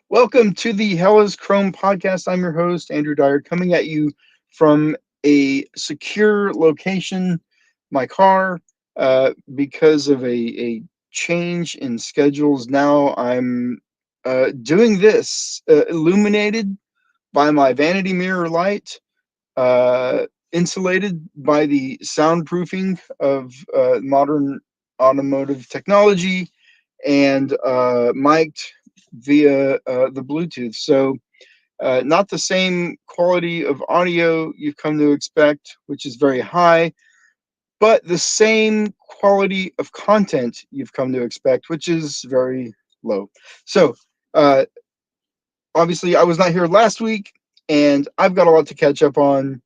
Welcome to the Hell is Chrome podcast. I'm your host, Andrew Dyer, coming at you from a secure location, my car, because of a change in schedules. Now I'm doing this illuminated by my vanity mirror light, uh, insulated by the soundproofing of modern automotive technology, and mic'd via the Bluetooth. So, not the same quality of audio you've come to expect, which is very high, but the same quality of content you've come to expect, which is very low. So, uh, obviously, I was not here last week, and I've got a lot to catch up on.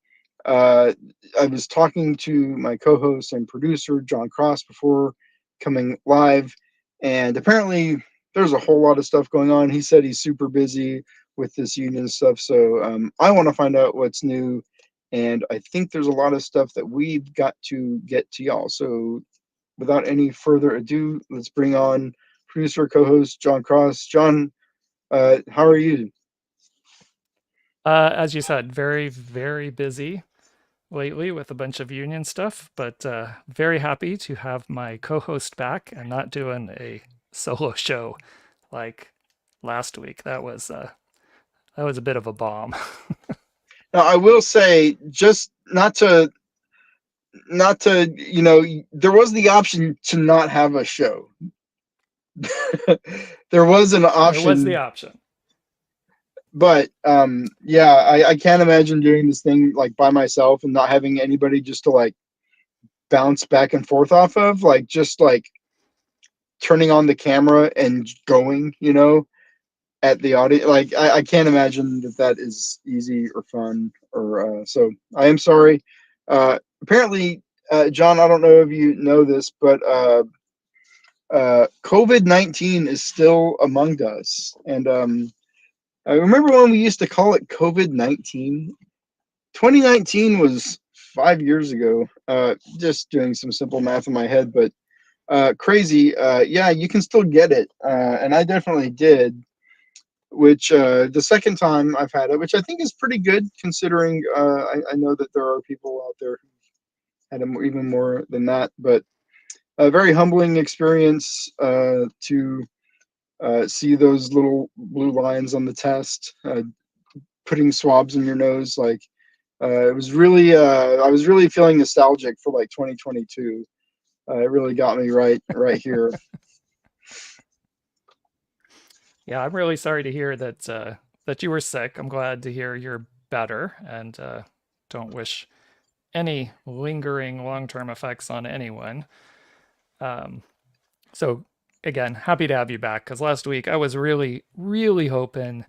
Uh, I was talking to my co host and producer, John Cross, before coming live, and apparently there's a whole lot of stuff going on. He said he's super busy with this union stuff, so I want to find out what's new, and I think there's a lot of stuff that we've got to get to y'all. So, without any further ado, let's bring on producer co host John Cross. John, how are you? As you said, very, very busy lately with a bunch of union stuff, but very happy to have my co-host back and not doing a solo show like last week. That was a bit of a bomb. Now, I will say, just not to, there was the option to not have a show. There was an There was the option, option. but yeah, I can't imagine doing this thing like by myself and not having anybody just to like bounce back and forth off of, like just like turning on the camera and going, at the audio. Like I can't imagine that that is easy or fun or so. I am sorry. Apparently, John, I don't know if you know this, but COVID-19 is still among us. And I remember when we used to call it COVID-19. 2019 was 5 years ago. Just doing some simple math in my head, but crazy. Yeah, you can still get it, and I definitely did. Which the second time I've had it, which I think is pretty good considering I know that there are people out there who had even more than that, but a very humbling experience to see those little blue lines on the test, putting swabs in your nose. Like it was really, I was really feeling nostalgic for like 2022. It really got me right here. Yeah, I'm really sorry to hear that you were sick. I'm glad to hear you're better, and don't wish any lingering long-term effects on anyone. Um, So again, happy to have you back because last week I was really, really hoping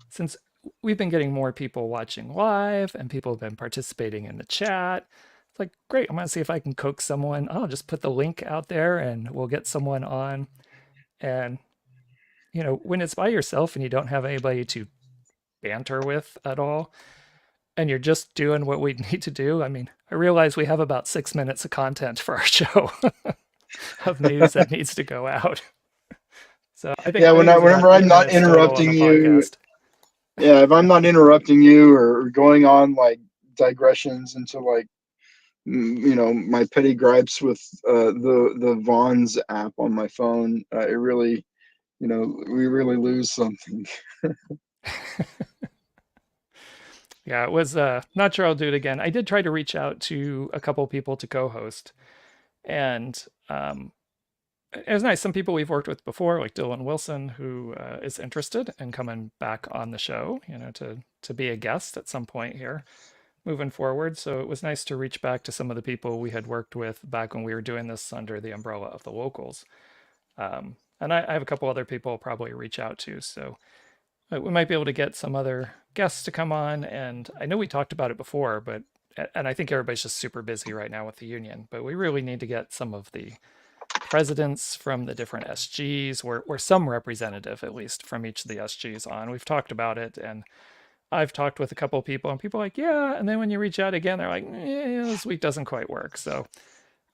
since we've been getting more people watching live and people have been participating in the chat. It's like, great, I'm gonna see if I can coax someone. I'll just put the link out there and we'll get someone on. And when it's by yourself and you don't have anybody to banter with at all, and you're just doing what we need to do. I mean, I realize we have about 6 minutes of content for our show of news that needs to go out. So I think Yeah, I think it's about whenever I'm eight not minutes total on interrupting the you, podcast. yeah, if I'm not interrupting you or going on like digressions into like my petty gripes with the Vaughn's app on my phone, it really, we really lose something. Yeah, it was not sure I'll do it again. I did try to reach out to a couple people to co-host, and it was nice. Some people we've worked with before, like Dylan Wilson, who is interested in coming back on the show, to be a guest at some point here moving forward. So it was nice to reach back to some of the people we had worked with back when we were doing this under the umbrella of the locals. And I have a couple other people I'll probably reach out to. So we might be able to get some other guests to come on. And I know we talked about it before, and I think everybody's just super busy right now with the union, but we really need to get some of the presidents from the different SGs, or some representative at least from each of the SGs on. We've talked about it, and I've talked with a couple of people, and people are like, yeah. And then when you reach out again, they're like, this week doesn't quite work. So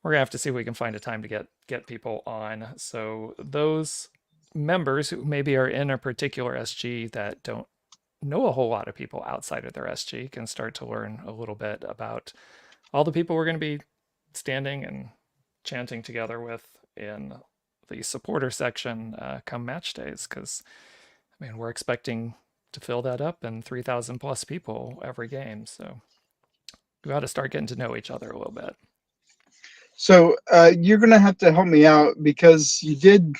we're gonna have to see if we can find a time to get people on. So those members who maybe are in a particular SG that don't know a whole lot of people outside of their SG can start to learn a little bit about all the people we're going to be standing and chanting together with in the supporter section come match days. Because, I mean, we're expecting to fill that up and 3,000 plus people every game. So we got to start getting to know each other a little bit. So you're going to have to help me out because you did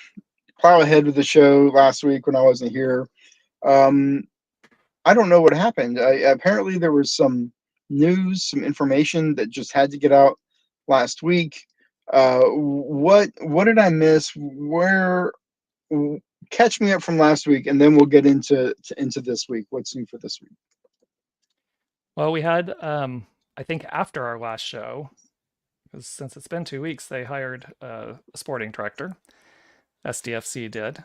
plow ahead with the show last week when I wasn't here. I don't know what happened. Apparently, there was some news, some information that just had to get out last week. What did I miss? Where catch me up from last week, and then we'll get into this week. What's new for this week? Well, we had, I think after our last show, because since it's been 2 weeks, they hired a sporting director. SDFC did.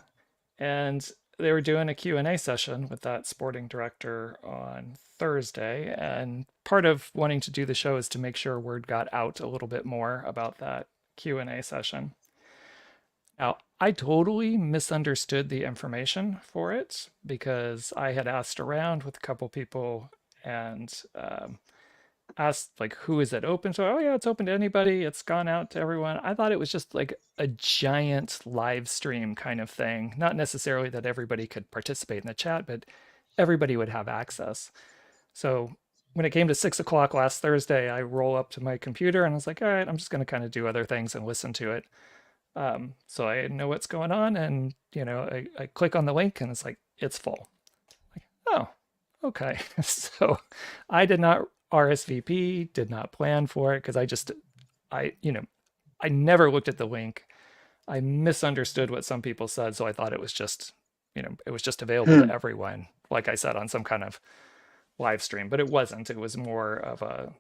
And they were doing a Q&A session with that sporting director on Thursday. And part of wanting to do the show is to make sure word got out a little bit more about that Q&A session. Now, I totally misunderstood the information for it because I had asked around with a couple people and asked like, who is it open to? Oh yeah, it's open to anybody. It's gone out to everyone. I thought it was just like a giant live stream kind of thing. Not necessarily that everybody could participate in the chat, but everybody would have access. So when it came to 6 o'clock last Thursday, I roll up to my computer and I was like, all right, I'm just going to kind of do other things and listen to it. So I know what's going on, and I click on the link and it's like, it's full. Like, oh, okay. So I did not RSVP, did not plan for it because I never looked at the link. I misunderstood what some people said, so I thought it was just available to everyone, like I said, on some kind of live stream, but it wasn't. It was more of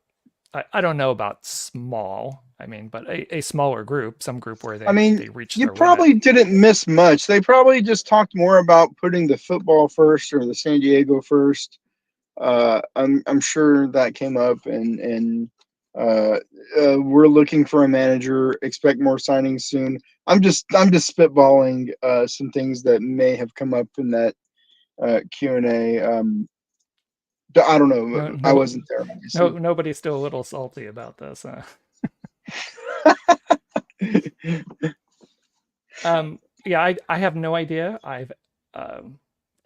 I don't know about small, but a smaller group, some group where they reached you their probably limit. didn't miss much. They probably just talked more about putting the football first or the San Diego first. I'm sure that came up, and we're looking for a manager. Expect more signings soon. I'm just spitballing some things that may have come up in that Q&A. I don't know. I wasn't there. Obviously. Nobody's still a little salty about this. Yeah, I have no idea. I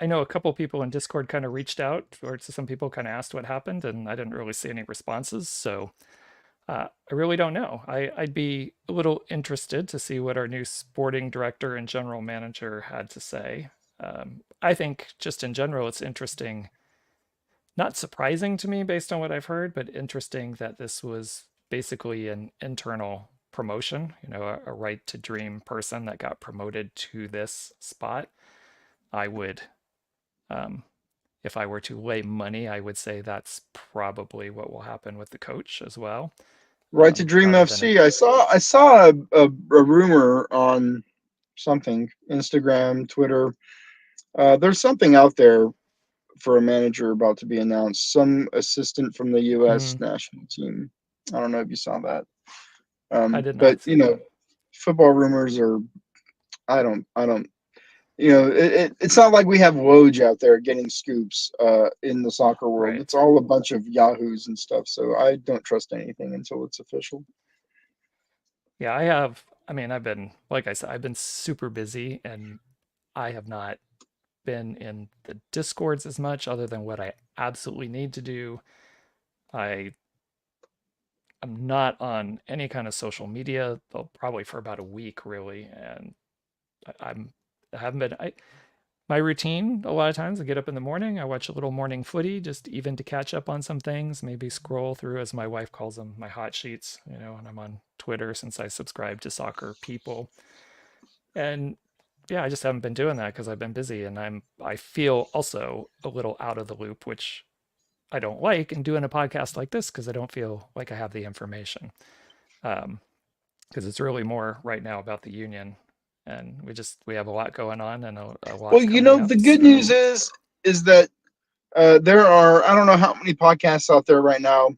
know a couple people in Discord kind of reached out, or some people kind of asked what happened, and I didn't really see any responses. So I really don't know. I'd be a little interested to see what our new sporting director and general manager had to say. I think just in general, it's interesting. Not surprising to me based on what I've heard, but interesting that this was basically an internal promotion, a right to dream person that got promoted to this spot. I would, if I were to lay money, I would say that's probably what will happen with the coach as well. Right to Dream FC. I saw a rumor on something, Instagram, Twitter. There's something out there for a manager about to be announced. Some assistant from the U.S. national team. I don't know if you saw that. I did not. But football rumors are. I don't. It's not like we have Woj out there getting scoops in the soccer world. Right. It's all a bunch of yahoos and stuff. So I don't trust anything until it's official. Yeah, I have. I've been, like I said, I've been super busy, and I have not been in the Discords as much, other than what I absolutely need to do. I'm not on any kind of social media, probably for about a week, really, and I haven't been. My routine a lot of times, I get up in the morning, I watch a little morning footy, just even to catch up on some things, maybe scroll through, as my wife calls them, my hot sheets, and I'm on Twitter since I subscribe to Soccer People. And yeah, I just haven't been doing that because I've been busy, and I feel also a little out of the loop, which I don't like, and doing a podcast like this because I don't feel like I have the information. Because it's really more right now about the union, and we have a lot going on, and a lot. Well, the good news is that there are, I don't know how many podcasts out there right now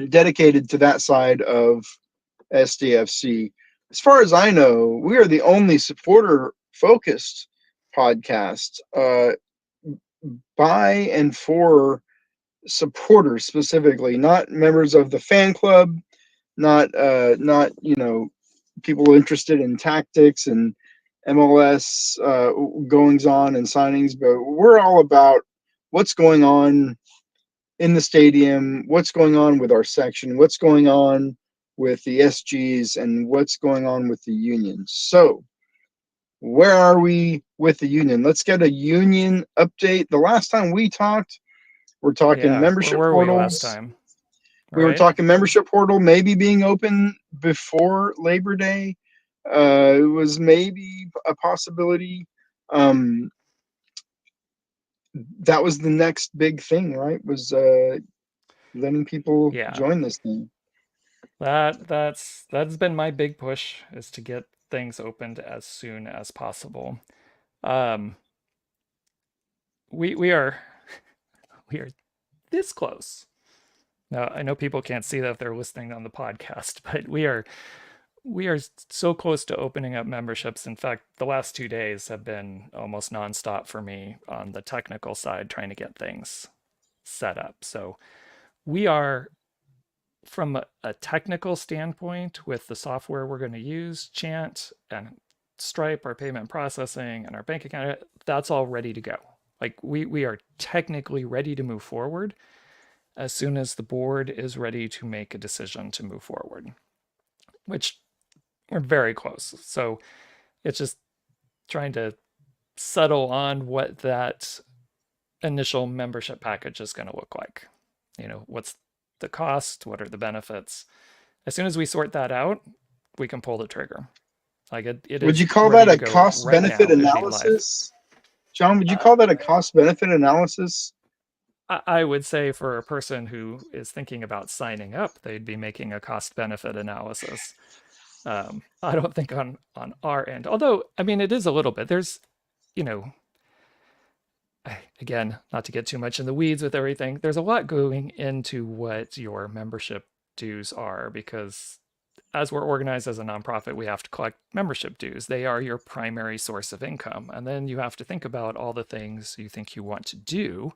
dedicated to that side of SDFC. As far as I know, we are the only supporter focused podcast by and for supporters specifically, not members of the fan club, not people interested in tactics and MLS goings on and signings, but we're all about what's going on in the stadium, what's going on with our section, what's going on with the SGs, and what's going on with the union. So, where are we with the union? Let's get a union update. The last time we talked, we're talking Yeah, where membership were we last portals. time? We were Right? talking membership portal maybe being open before Labor Day. It was maybe a possibility. Um, that was the next big thing, right? Was letting people Yeah. join this thing. That's been my big push, is to get things opened as soon as possible. Um, we are we are this close. Now, I know people can't see that if they're listening on the podcast, but we are so close to opening up memberships. In fact, the last 2 days have been almost nonstop for me on the technical side, trying to get things set up. So we are, from a technical standpoint, with the software we're going to use, Chant and Stripe, our payment processing and our bank account, that's all ready to go. Like we are technically ready to move forward as soon as the board is ready to make a decision to move forward, which we're very close. So it's just trying to settle on what that initial membership package is going to look like. What's the cost? What are the benefits? As soon as we sort that out, we can pull the trigger. Like it Would is you call ready that to a go cost right benefit now and be live. analysis? John, would you Uh, call that a cost benefit analysis? I would say for a person who is thinking about signing up, they'd be making a cost benefit analysis. I don't think on our end, although I mean it is a little bit. There's, you know, again, not to get too much in the weeds with everything. There's a lot going into what your membership dues are, because as we're organized as a nonprofit, we have to collect membership dues. They are your primary source of income, and then you have to think about all the things you think you want to do.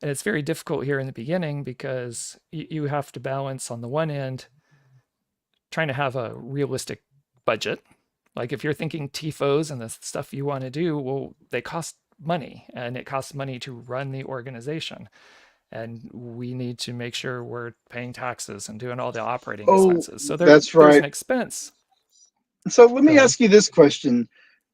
And it's very difficult here in the beginning because you have to balance, on the one end, trying to have a realistic budget. Like if you're thinking TIFOs and the stuff you want to do, well, they cost money, and it costs money to run the organization. And we need to make sure we're paying taxes and doing all the operating Oh, expenses. So that's there's right. an expense. So let Go me ahead. ask you this question.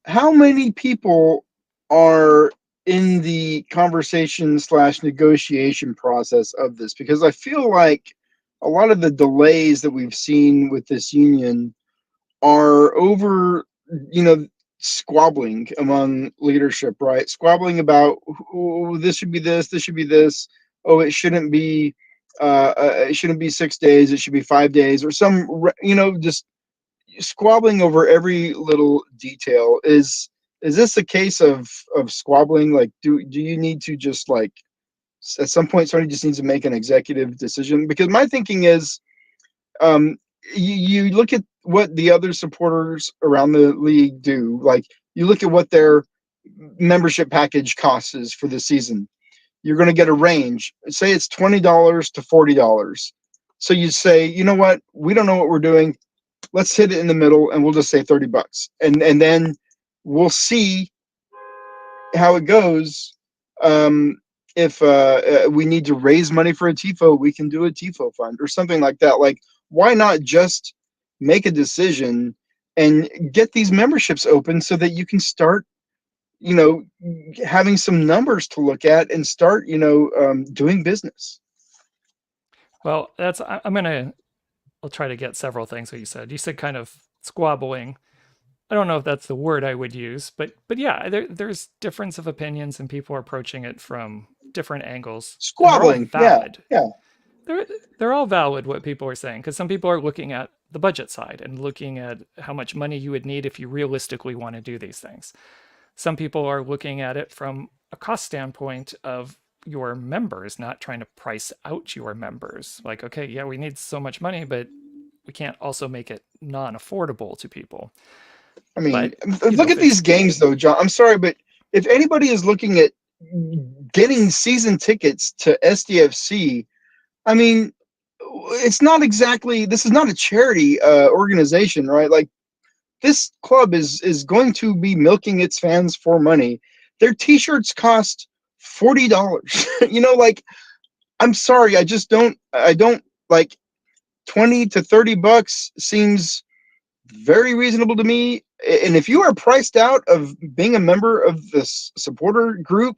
How many people are in the conversation slash negotiation process of this? Because I feel like a lot of the delays that we've seen with this union are over, you know, squabbling among leadership, right? Squabbling about, oh, this should be this should be this. Oh, it shouldn't be 6 days. It should be 5 days, or just squabbling over every little detail. Is this a case of squabbling? Like, do you need to just like at some point somebody just needs to make an executive decision? Because my thinking is, um, you look at what the other supporters around the league do. Like, you look at what their membership package costs is for the season. You're going to get a range. Say it's $20 to $40. So you say, you know what? We don't know what we're doing. Let's hit it in the middle, and we'll just say $30, and then we'll see how it goes. If we need to raise money for a TIFO, we can do a TIFO fund or something like that. Like, why not just make a decision and get these memberships open so that you can start, you know, having some numbers to look at and start, doing business. Well, I'll try to get several things that you said. You said kind of squabbling. I don't know if that's the word I would use, but yeah, there's difference of opinions, and people are approaching it from different angles, and they're all Squabbling, yeah, valid. yeah. they're they're all valid, what people are saying, because some people are looking at the budget side and looking at how much money you would need if you realistically want to do these things. Some people are looking at it from a cost standpoint of your members, not trying to price out your members. Like, okay, yeah, we need so much money, but we can't also make it non-affordable to people. I mean, But you know, look if at these it's games though, John. I'm sorry, but if anybody is looking at getting season tickets to SDFC, I mean, it's not exactly, this is not a charity organization, right? Like, this club is going to be milking its fans for money. Their t-shirts cost $40. You know, like, I'm sorry, I don't like 20 to 30 bucks seems very reasonable to me. And if you are priced out of being a member of this supporter group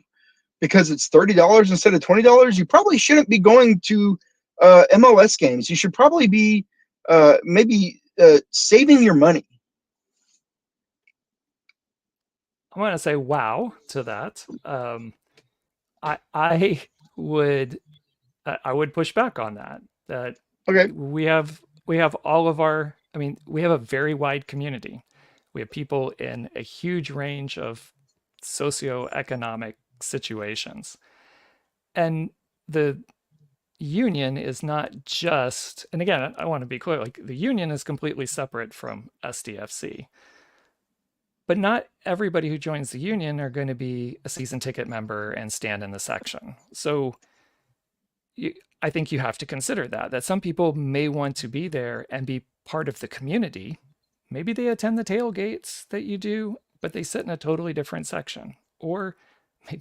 because it's $30 instead of $20, you probably shouldn't be going to MLS games. You should probably be maybe saving your money. I'm going to say wow to that. I would I would push back on that. That Okay. we have all of our. I mean, we have a very wide community. We have people in a huge range of socioeconomic situations, and the union is not just. And again, I want to be clear. Like the union is completely separate from SDFC. But not everybody who joins the union are going to be a season ticket member and stand in the section. So you, I think you have to consider that some people may want to be there and be part of the community. Maybe they attend the tailgates that you do, but they sit in a totally different section. Or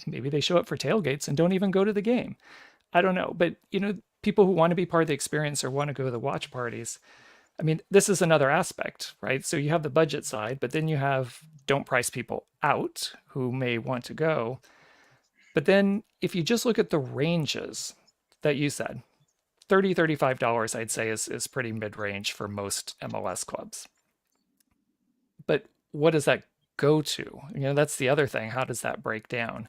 maybe they show up for tailgates and don't even go to the game. I don't know. But, you know, people who want to be part of the experience or want to go to the watch parties, I mean, this is another aspect, right? So you have the budget side, but then you have don't price people out who may want to go. But then if you just look at the ranges that you said, $35, I'd say is pretty mid-range for most MLS clubs. But what does that go to? You know, that's the other thing. How does that break down?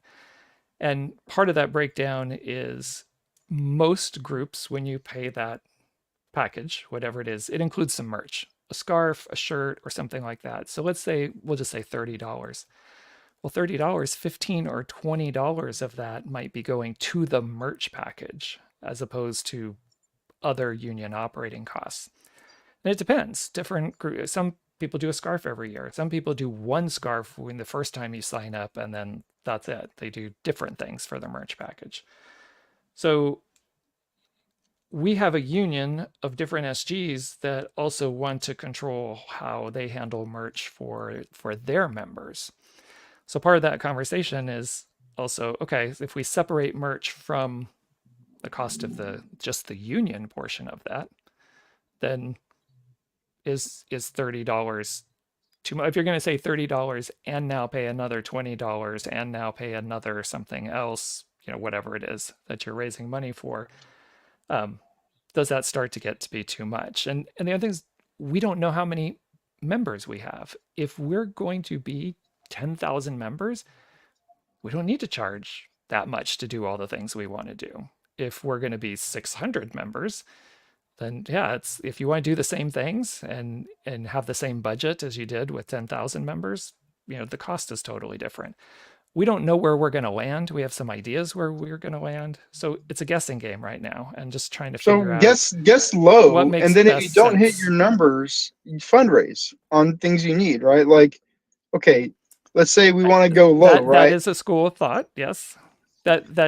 And part of that breakdown is most groups, when you pay that package, whatever it is, it includes some merch, a scarf, a shirt, or something like that. So let's say, we'll just say $30. Well, $30, 15 or $20 of that might be going to the merch package as opposed to other union operating costs. And it depends. Different groups, some people do a scarf every year. Some people do one scarf when the first time you sign up, and then that's it. They do different things for the merch package. So we have a union of different SGs that also want to control how they handle merch for their members. So part of that conversation is also, okay, if we separate merch from the cost of the just the union portion of that, then is $30 too much? If you're going to say $30 and now pay another $20 and now pay another something else, you know, whatever it is that you're raising money for, does that start to get to be too much? And the other thing is, we don't know how many members we have. If we're going to be 10,000 members, we don't need to charge that much to do all the things we want to do. If we're going to be 600 members, then yeah, it's if you want to do the same things and have the same budget as you did with 10,000 members, you know, the cost is totally different. We don't know where we're going to land. We have some ideas where we're going to land. So it's a guessing game right now and just trying to So figure out guess what low, makes and then if you best don't hit your sense. numbers, you fundraise on things you need, right? Like, okay, let's say we want to go low, That right? is a school of thought, yes.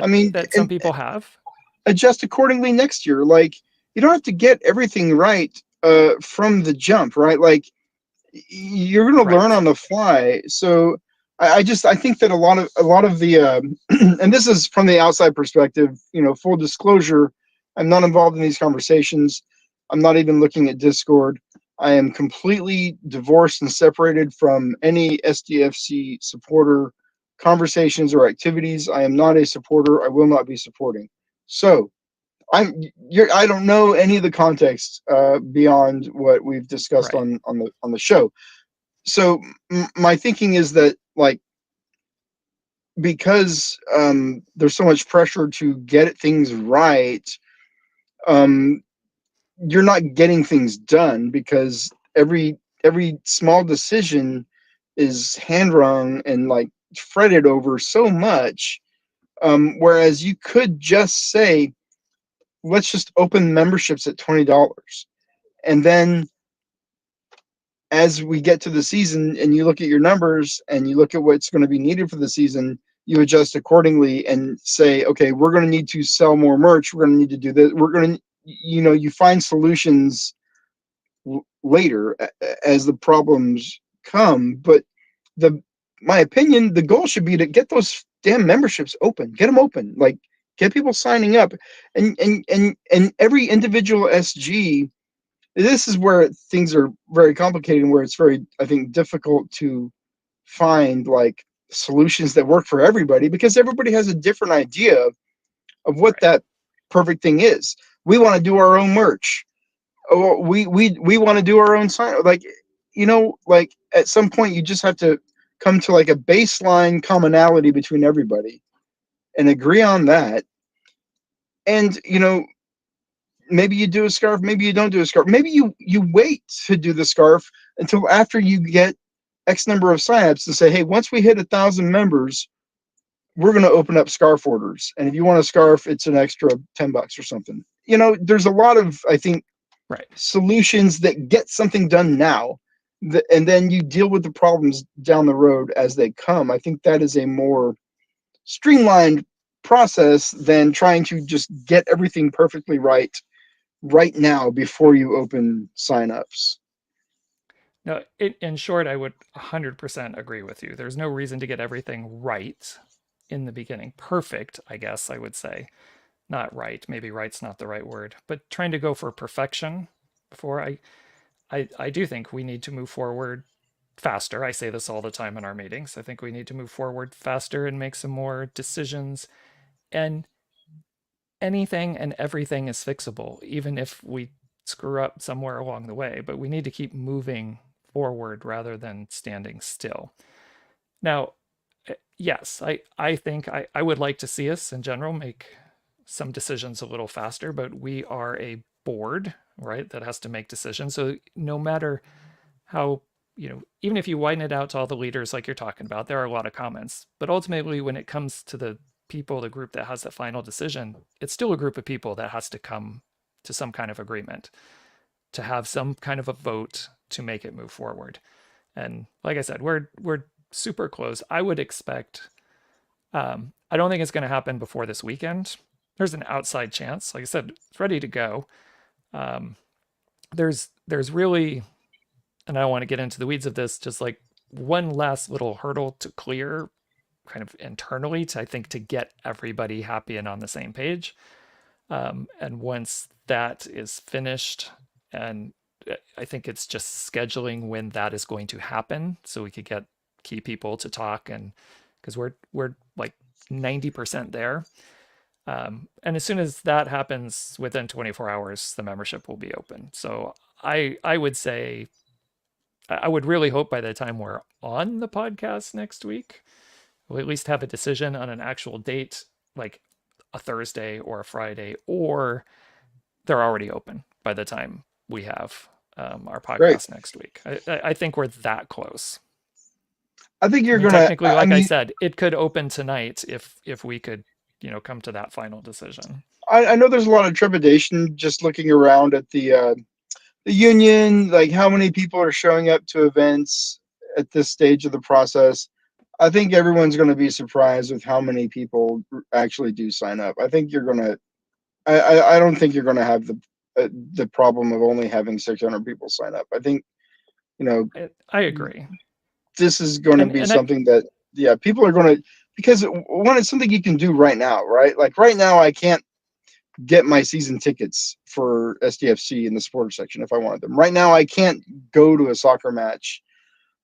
I mean, That some and people have. adjust accordingly next year. Like, you don't have to get everything right from the jump, right? Like, you're going to learn Right. on the fly. So I think that a lot of the and this is from the outside perspective, you know, full disclosure, I'm not involved in these conversations. I'm not even looking at Discord. I am completely divorced and separated from any SDFC supporter conversations or activities. I am not a supporter. I will not be supporting. So I don't know any of the context beyond what we've discussed Right. on the show. So my thinking is that, like, because there's so much pressure to get things right, um, you're not getting things done because every small decision is hand wrung and like fretted over so much. Whereas you could just say, let's just open memberships at $20, and then as we get to the season and you look at your numbers and you look at what's going to be needed for the season, you adjust accordingly and say, okay, we're going to need to sell more merch. We're going to need to do this. We're going to, you find solutions later as the problems come. But my opinion, the goal should be to get those damn memberships open, get them open, like get people signing up, and every individual SG. This is where things are very complicated and where it's very, I think, difficult to find like solutions that work for everybody, because everybody has a different idea of what Right. that perfect thing is. We want to do our own merch. Oh, we want to do our own sign. Like, like at some point you just have to come to like a baseline commonality between everybody and agree on that. And maybe you do a scarf, maybe you don't do a scarf. Maybe you wait to do the scarf until after you get X number of signups and say, hey, once we hit 1,000 members, we're going to open up scarf orders. And if you want a scarf, it's an extra $10 or something. There's a lot of, I think, Right. solutions that get something done now, and then you deal with the problems down the road as they come. I think that is a more streamlined process than trying to just get everything perfectly right now before you open signups. No, in short, I would 100% agree with you. There's no reason to get everything right in the beginning. Perfect, I guess I would say. Not right. Maybe right's not the right word, but trying to go for perfection before I do think we need to move forward faster. I say this all the time in our meetings. I think we need to move forward faster and make some more decisions. And anything and everything is fixable, even if we screw up somewhere along the way. But we need to keep moving forward rather than standing still. Now, yes, I think I would like to see us in general make some decisions a little faster, but we are a board, right, that has to make decisions. So no matter how, even if you widen it out to all the leaders like you're talking about, there are a lot of comments. But ultimately, when it comes to the people, the group that has the final decision, it's still a group of people that has to come to some kind of agreement, to have some kind of a vote to make it move forward. And like I said, we're super close. I would expect. I don't think it's going to happen before this weekend. There's an outside chance. Like I said, it's ready to go. Um, there's really, and I don't want to get into the weeds of this, just like one last little hurdle to clear, kind of internally, to I think to get everybody happy and on the same page. And once that is finished, and I think it's just scheduling when that is going to happen, so we could get key people to talk, and because we're like 90% there. And as soon as that happens, within 24 hours, the membership will be open. So I would say, I would really hope by the time we're on the podcast next week, we'll at least have a decision on an actual date, like a Thursday or a Friday, or they're already open by the time we have our Great. podcast next week. I think we're that close. I think I you're mean, gonna. technically, I like I mean, said, it could open tonight if we could, come to that final decision. I know there's a lot of trepidation just looking around at the union, like how many people are showing up to events at this stage of the process. I think everyone's going to be surprised with how many people actually do sign up. I think you're going to. I don't think you're going to have the problem of only having 600 people sign up. I think you know I agree, this is going to and be and I something that, yeah, people are going to, because one, it's something you can do right now, right? Like right now, I can't get my season tickets for SDFC in the supporter section if I wanted them. Right now, I can't go to a soccer match,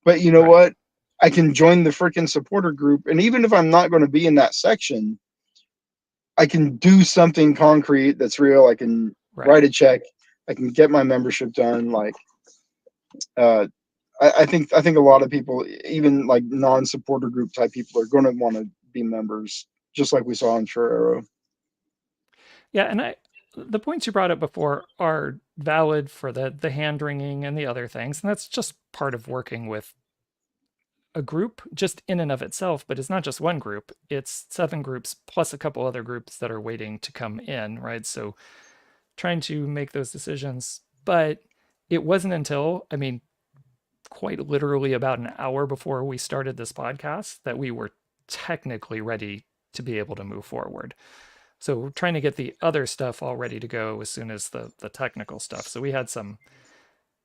but you know right, what? I can join the freaking supporter group, and even if I'm not going to be in that section, I can do something concrete that's real. I can right. write a check. I can get my membership done. Like, uh, I think a lot of people, even like non-supporter group type people, are going to want to be members, just like we saw in Truro. Yeah, and the points you brought up before are valid for the hand wringing and the other things, and that's just part of working with a group just in and of itself. But it's not just one group; it's 7 groups plus a couple other groups that are waiting to come in, right? So trying to make those decisions, but it wasn't until, I mean, quite literally about an hour before we started this podcast that we were technically ready to be able to move forward. So we're trying to get the other stuff all ready to go as soon as the technical stuff. So we had some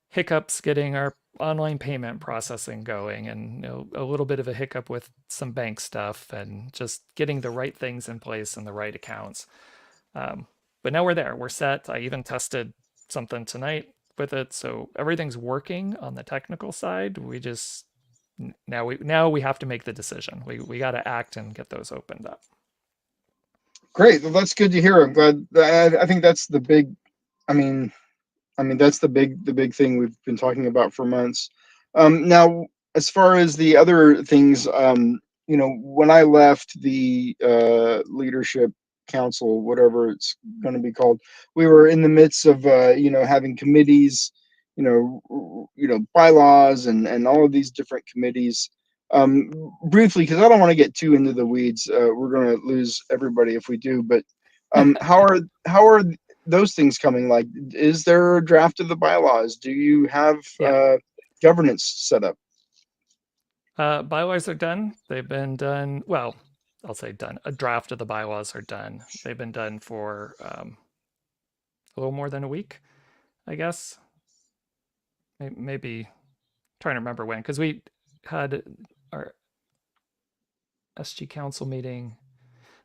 hiccups getting our online payment processing going, and a little bit of a hiccup with some bank stuff and just getting the right things in place and the right accounts. But now we're there. We're set. I even tested something tonight with it, so everything's working on the technical side. We just now we have to make the decision. We got to act and get those opened up. Great. Well, that's good to hear. I'm glad. I think that's the big. I mean, that's the big thing we've been talking about for months. Now, as far as the other things, when I left the leadership council, whatever it's going to be called, we were in the midst of having committees, bylaws and all of these different committees. Briefly, because I don't want to get too into the weeds, we're going to lose everybody if we do. But how are those things coming? Like, is there a draft of the bylaws? Do you have Yeah. governance set up? Bylaws are done. They've been done. Well, I'll say done. A draft of the bylaws are done. They've been done for a little more than a week, I guess. Maybe trying to remember when, because we had our SG council meeting.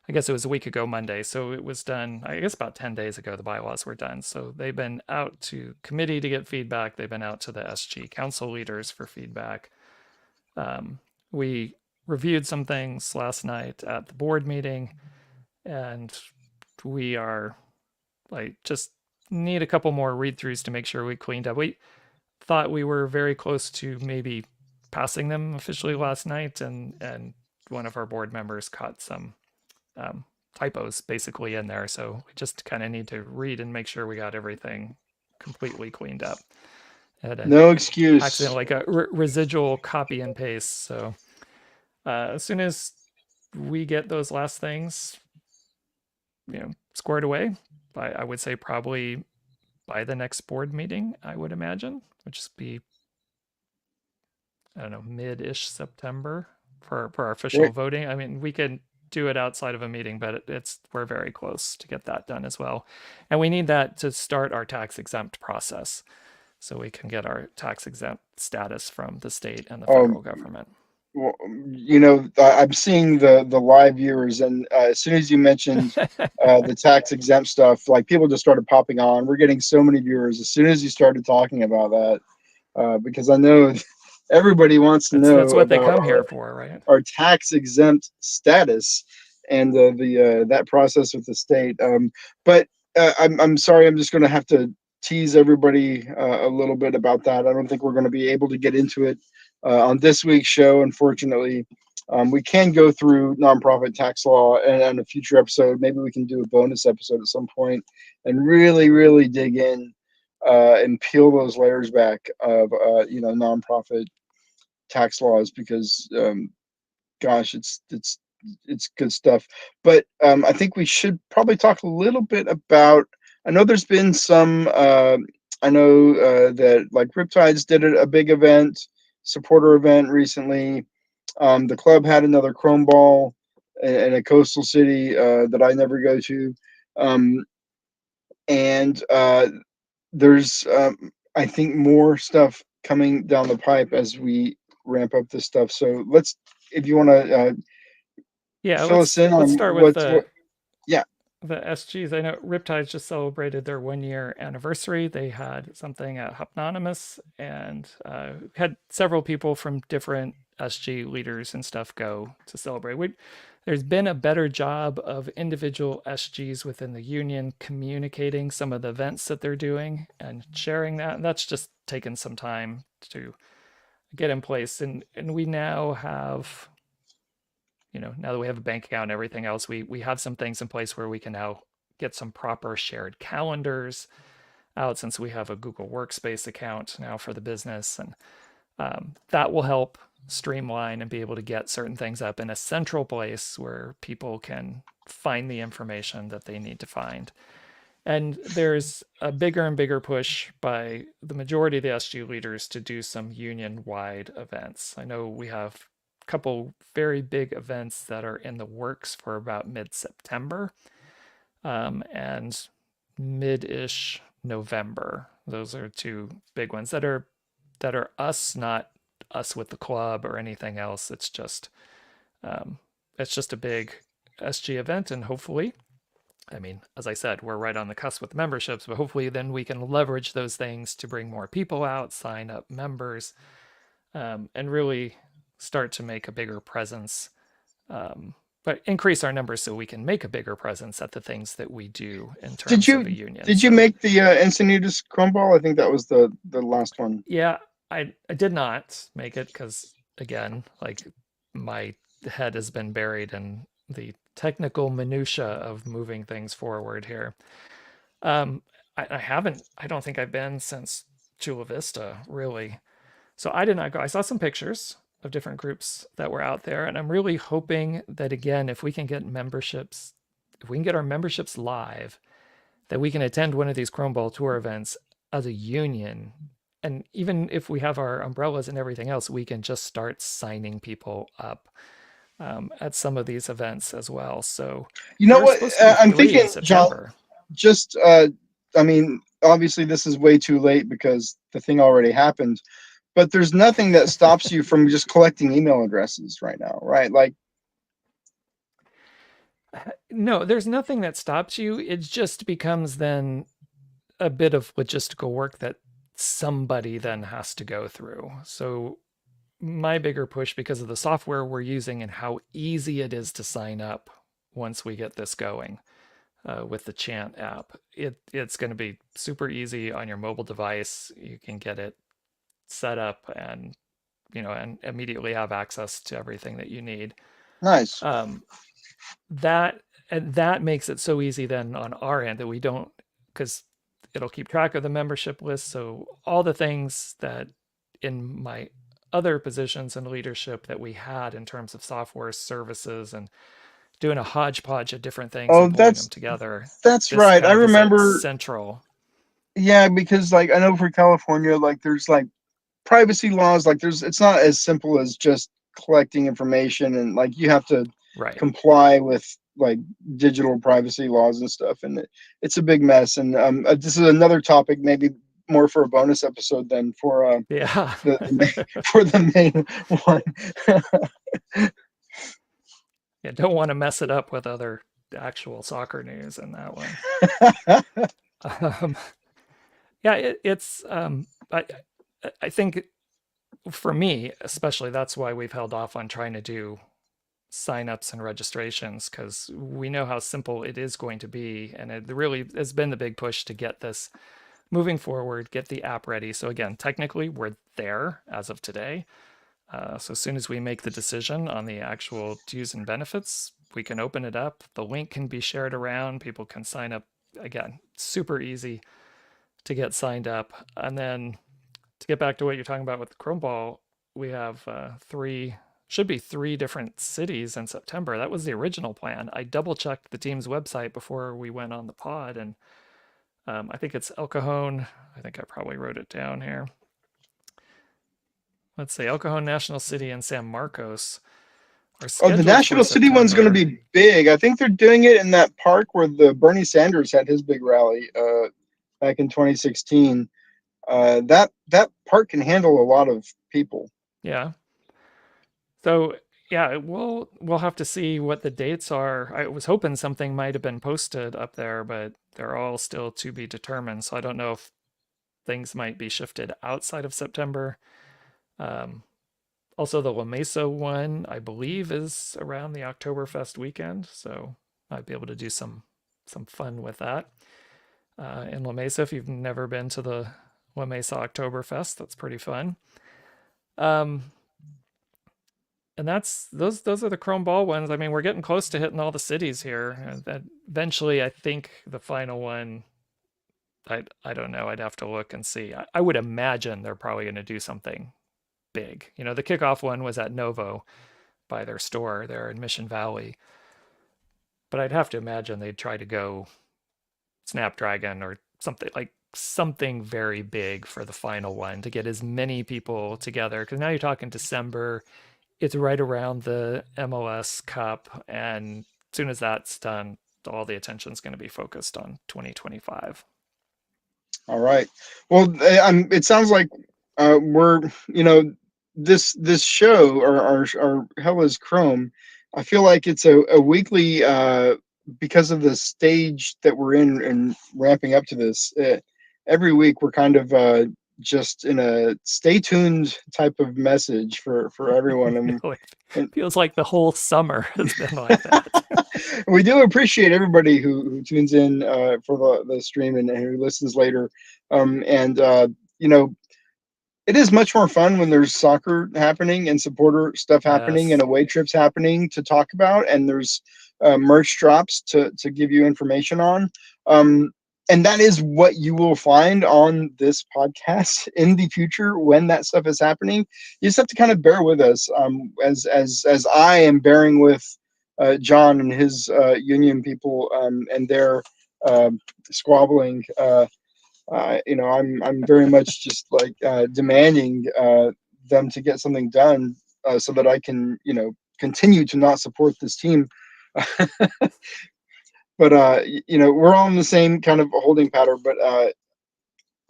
I guess it was a week ago Monday, so it was done. I guess about 10 days ago the bylaws were done. So they've been out to committee to get feedback. They've been out to the SG council leaders for feedback. We reviewed some things last night at the board meeting, and we are like just need a couple more read throughs to make sure we cleaned up. We thought we were very close to maybe passing them officially last night, and one of our board members caught some typos basically in there. So we just kind of need to read and make sure we got everything completely cleaned up. Had an No accident, excuse. like a residual copy and paste. So as soon as we get those last things, squared away, I would say probably by the next board meeting, I would imagine, which would be, I don't know, mid-ish September for our official Great. voting. I mean, we can do it outside of a meeting, but we're very close to get that done as well. And we need that to start our tax exempt process so we can get our tax exempt status from the state and the Um, federal government. well, I'm seeing the live viewers, and as soon as you mentioned the tax exempt stuff, like people just started popping on. We're getting so many viewers as soon as you started talking about that, because I know everybody wants to That's know what they about come here for, right? our tax exempt status and the that process with the state. But I'm sorry, I'm just going to have to tease everybody a little bit about that. I don't think we're going to be able to get into it on this week's show, unfortunately. We can go through nonprofit tax law and a future episode. Maybe we can do a bonus episode at some point and really, really dig in and peel those layers back of nonprofit tax laws, because gosh, it's good stuff. But I think we should probably talk a little bit about. I know there's been some. I know that like Riptides did a big event, supporter event recently. The club had another Chrome Ball in a coastal city that I never go to, and there's I think more stuff coming down the pipe as we ramp up this stuff. So let's, if you want to Yeah, fill us in let's on start with what. Yeah. the SGs. I know Riptides just celebrated their 1 year anniversary. They had something at Hypnonymous and had several people from different SG leaders and stuff go to celebrate. There's been a better job of individual SGs within the union communicating some of the events that they're doing and sharing that. And that's just taken some time to get in place. And we now have, now that we have a bank account and everything else, we have some things in place where we can now get some proper shared calendars out, since we have a Google Workspace account now for the business. And that will help streamline and be able to get certain things up in a central place where people can find the information that they need to find. And there's a bigger and bigger push by the majority of the SG leaders to do some union-wide events. I know we have a couple very big events that are in the works for about mid-September, and mid-ish November. Those are two big ones that are us, not us with the club or anything else. Um, it's just a big SG event, and hopefully, I mean, as I said, we're right on the cusp with memberships, but hopefully then we can leverage those things to bring more people out, sign up members, and really start to make a bigger presence, but increase our numbers so we can make a bigger presence at the things that we do in Did terms of a you union. did you So make the Encinitas Chrome Ball? I think that was the last one. yeah, I did not make it because again, like my head has been buried in the technical minutia of moving things forward here. Um, I haven't. I don't think I've been since Chula Vista, really. So I did not go. I saw some pictures of different groups that were out there, and I'm really hoping that again, if we can get memberships, if we can get our memberships live, that we can attend one of these Chrome Ball Tour events as a union. And even if we have our umbrellas and everything else, we can just start signing people up at some of these events as well. So You know there are what? supposed to be I'm three in thinking, John. September. Just I mean, obviously this is way too late because the thing already happened. But there's nothing that stops you from just collecting email addresses right now, right? Like, No, there's nothing that stops you. It just becomes then a bit of logistical work that somebody then has to go through. So my bigger push, because of the software we're using and how easy it is to sign up once we get this going, with the Chant app, it's going to be super easy on your mobile device. You can get it set up and and immediately have access to everything that you need. nice. Um, that and that makes it so easy then on our end that we don't, because it'll keep track of the membership list. So all the things that in my other positions in leadership that we had in terms of software services and doing a hodgepodge of different things Oh, and pulling them together, that's this right. I kind of is it remember. central. Yeah, because like I know for California, like there's like privacy laws. Like there's it's not as simple as just collecting information, and like you have to Right. comply with like digital privacy laws and stuff, and it's a big mess. And this is another topic, maybe more for a bonus episode than for Yeah. the main, for the main one. Yeah, don't want to mess it up with other actual soccer news in that one. Um, yeah, it's I think for me especially, that's why we've held off on trying to do signups and registrations, because we know how simple it is going to be, and it really has been the big push to get this moving forward, get the app ready. So again, technically we're there as of today. So as soon as we make the decision on the actual dues and benefits, we can open it up. The link can be shared around. People can sign up. Again, super easy to get signed up. And then to get back to what you're talking about with the Chrome Ball, we have should be three different cities in September. That was the original plan. I double checked the team's website before we went on the pod, and I think it's El Cajon. I think I probably wrote it down here. Let's say El Cajon, National City, and San Marcos are Oh, the scheduled for National City one's going to September. be big. I think they're doing it in that park where the Bernie Sanders had his big rally back in 2016. That park can handle a lot of people. Yeah. So yeah, we'll have to see what the dates are. I was hoping something might have been posted up there, but they're all still to be determined. So I don't know if things might be shifted outside of September. Um, Also, the La Mesa one, I believe, is around the Oktoberfest weekend, so I'd be able to do some fun with that. In La Mesa, if you've never been to the La Mesa Oktoberfest, that's pretty fun. Um, and that's those are the Chrome Ball ones. I mean, we're getting close to hitting all the cities here. And that eventually, I think the final one, I don't know. I'd have to look and see. I would imagine they're probably going to do something big. You know, the kickoff one was at Novo by their store there in Mission Valley. But I'd have to imagine they'd try to go Snapdragon or something very big for the final one to get as many people together. Because now you're talking December, it's right around the MLS Cup, and as soon as that's done, all the attention's going to be focused on 2025. All right. Well, it sounds like we're, this show, our Hell is Chrome. I feel like it's a weekly, because of the stage that we're in and ramping up to this. Every week we're kind of just in a stay tuned type of message for everyone, and Feels like the whole summer has been like that. we do appreciate everybody who tunes in for the stream and who listens later. And it is much more fun when there's soccer happening and supporter stuff happening and Yes. away trips happening to talk about, and there's merch drops to give you information on. And that is what you will find on this podcast in the future when that stuff is happening. You just have to kind of bear with us, as I am bearing with John and his union people, and their squabbling. I'm very much just like demanding them to get something done, so that I can continue to not support this team. But we're all in the same kind of holding pattern. But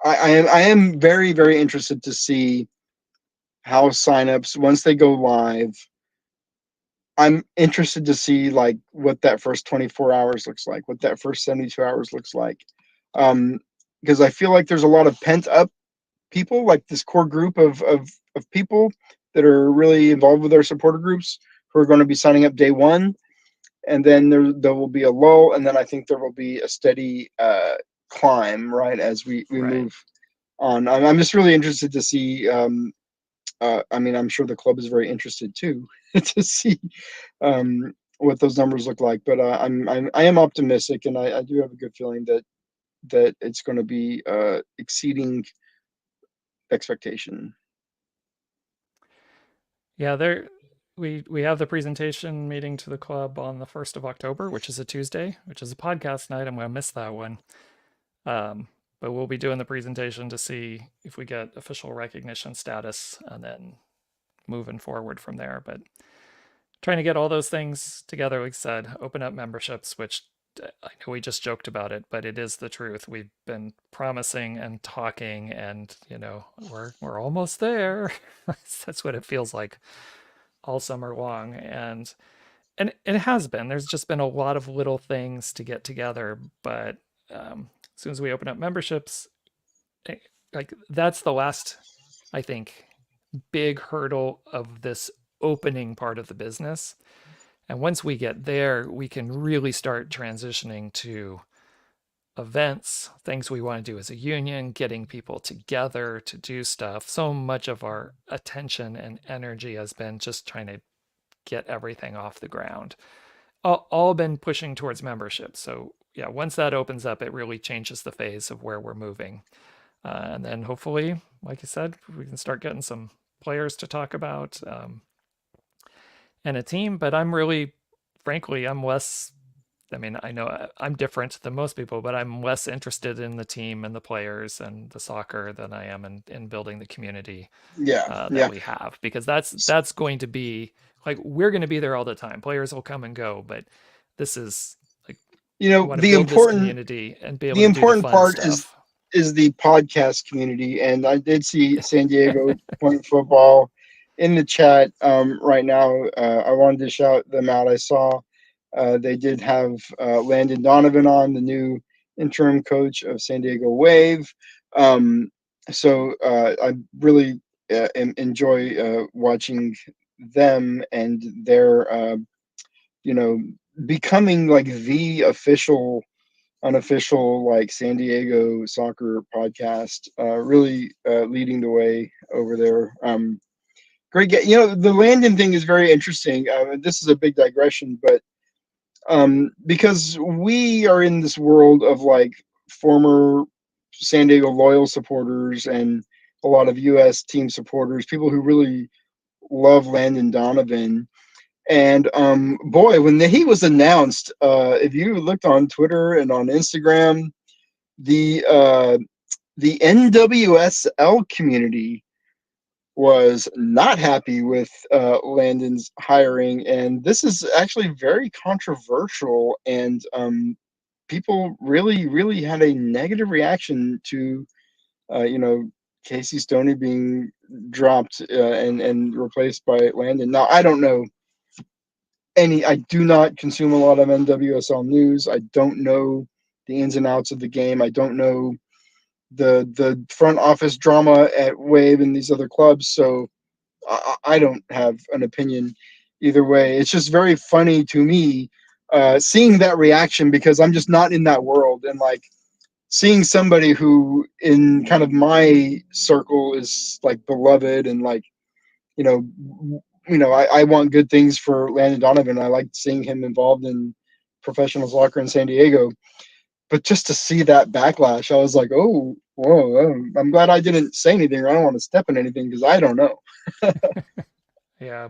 I am very, very interested to see how signups, once they go live. I'm interested to see like what that first 24 hours looks like, what that first 72 hours looks like. Because I feel like there's a lot of pent up people, like this core group of people that are really involved with our supporter groups, who are going to be signing up day one. And then there will be a lull, and then I think there will be a steady climb, right, as we Right. move on. I'm just really interested to see. I mean, I'm sure the club is very interested too to see what those numbers look like. But I am optimistic, and I do have a good feeling that it's going to be exceeding expectation. Yeah, we have the presentation meeting to the club on the 1st of October, which is a Tuesday, which is a podcast night. I'm going to miss that one. But we'll be doing the presentation to see if we get official recognition status and then moving forward from there. But trying to get all those things together, like I said, open up memberships, which I know we just joked about it, but it is the truth. We've been promising and talking, and we're almost there. That's what it feels like all summer long, and it has been. There's just been a lot of little things to get together, but as soon as we open up memberships, like that's the last, I think, big hurdle of this opening part of the business. And once we get there, we can really start transitioning to events, things we want to do as a union, getting people together to do stuff. So much of our attention and energy has been just trying to get everything off the ground. All been pushing towards membership. So yeah, once that opens up, it really changes the phase of where we're moving. And then hopefully, like you said, we can start getting some players to talk about, and a team. But I'm really, frankly, I'm less. I mean, I know I'm different than most people, but I'm less interested in the team and the players and the soccer than I am in building the community Yeah, that yeah. we have, because that's going to be like, we're going to be there all the time. Players will come and go, but this is like, we want to The build this important community and be able the to do the important fun part stuff. is the podcast community. And I did see San Diego Point Football in the chat right now. I wanted to shout them out. I saw they did have Landon Donovan on, the new interim coach of San Diego Wave. So I really enjoy watching them and their, becoming like the unofficial like San Diego soccer podcast, really leading the way over there. Great. The Landon thing is very interesting. This is a big digression, but because we are in this world of like former San Diego loyal supporters and a lot of U.S. team supporters, people who really love Landon Donovan. And boy, when he was announced, if you looked on Twitter and on Instagram, the NWSL community was not happy with Landon's hiring, and this is actually very controversial. And people really had a negative reaction to Casey Stoney being dropped and replaced by Landon. Now I don't know I do not consume a lot of NWSL news. I don't know the ins and outs of the game. I don't know the front office drama at Wave and these other clubs. So I don't have an opinion either way. It's just very funny to me seeing that reaction, because I'm just not in that world, and like seeing somebody who in kind of my circle is like beloved and like you know I want good things for Landon Donovan. I like seeing him involved in professional soccer in San Diego, but just to see that backlash, I was like, oh, whoa, I'm glad I didn't say anything, or I don't want to step in anything, because I don't know. Yeah.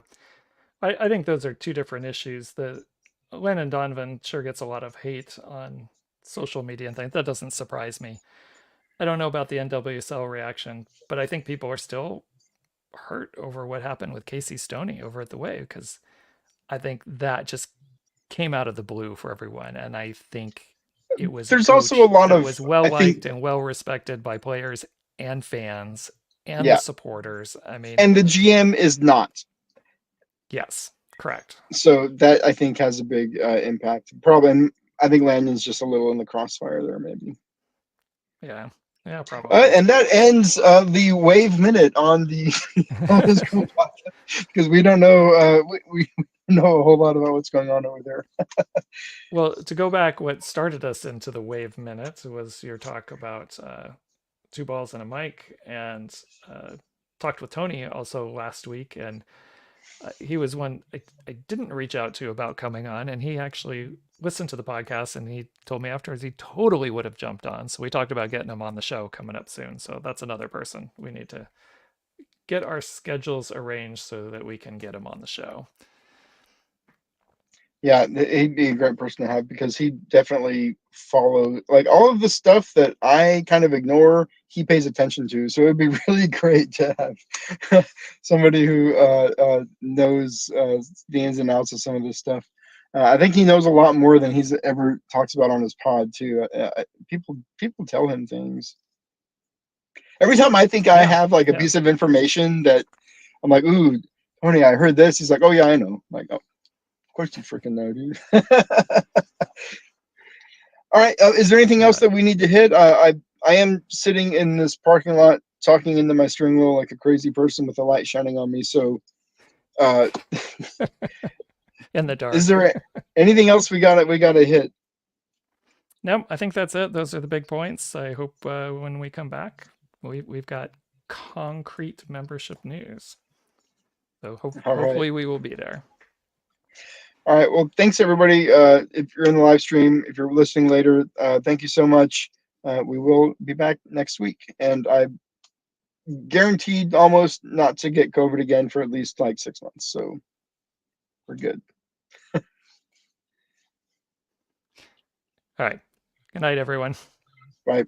I think those are two different issues. The Landon Donovan sure gets a lot of hate on social media and things. That doesn't surprise me. I don't know about the NWSL reaction, but I think people are still hurt over what happened with Casey Stoney over at the Wave, because I think that just came out of the blue for everyone. And I think it was a There's also a coach lot that of, was well I think, liked and well respected by players and fans and the yeah, supporters. I mean, and the GM is not. yes, correct. So that I think has a big impact. Probably, and I think Landon's just a little in the crossfire there, maybe. Yeah. Yeah, probably. And that ends the Wave Minute on the on this cool podcast, because we don't know we know a whole lot about what's going on over there. Well, to go back, what started us into the Wave Minute was your talk about two balls and a mic, and talked with Tony also last week, and he was one I didn't reach out to about coming on, and he actually listened to the podcast, and he told me afterwards he totally would have jumped on. So we talked about getting him on the show coming up soon. So that's another person we need to get our schedules arranged so that we can get him on the show. Yeah, he'd be a great person to have, because he definitely follows like all of the stuff that I kind of ignore. He pays attention to, so it'd be really great to have somebody who knows the ins and outs of some of this stuff. I think he knows a lot more than he's ever talks about on his pod too. People tell him things. Every time I think I Yeah, have like a yeah. piece of information that I'm like, ooh, Tony, I heard this. He's like, oh yeah, I know. I'm like, oh, of course you freaking know, dude. All right. Is there anything else Yeah. that we need to hit? I am sitting in this parking lot talking into my steering wheel like a crazy person with a light shining on me. So, uh, In the is dark. there anything else we got to hit? No, I think that's it. Those are the big points. I hope when we come back, we've got concrete membership news. So All right. hopefully we will be there. All right. Well, thanks everybody. If you're in the live stream, if you're listening later, thank you so much. We will be back next week, and I guaranteed almost not to get COVID again for at least like 6 months. So we're good. All right. Good night, everyone. Bye.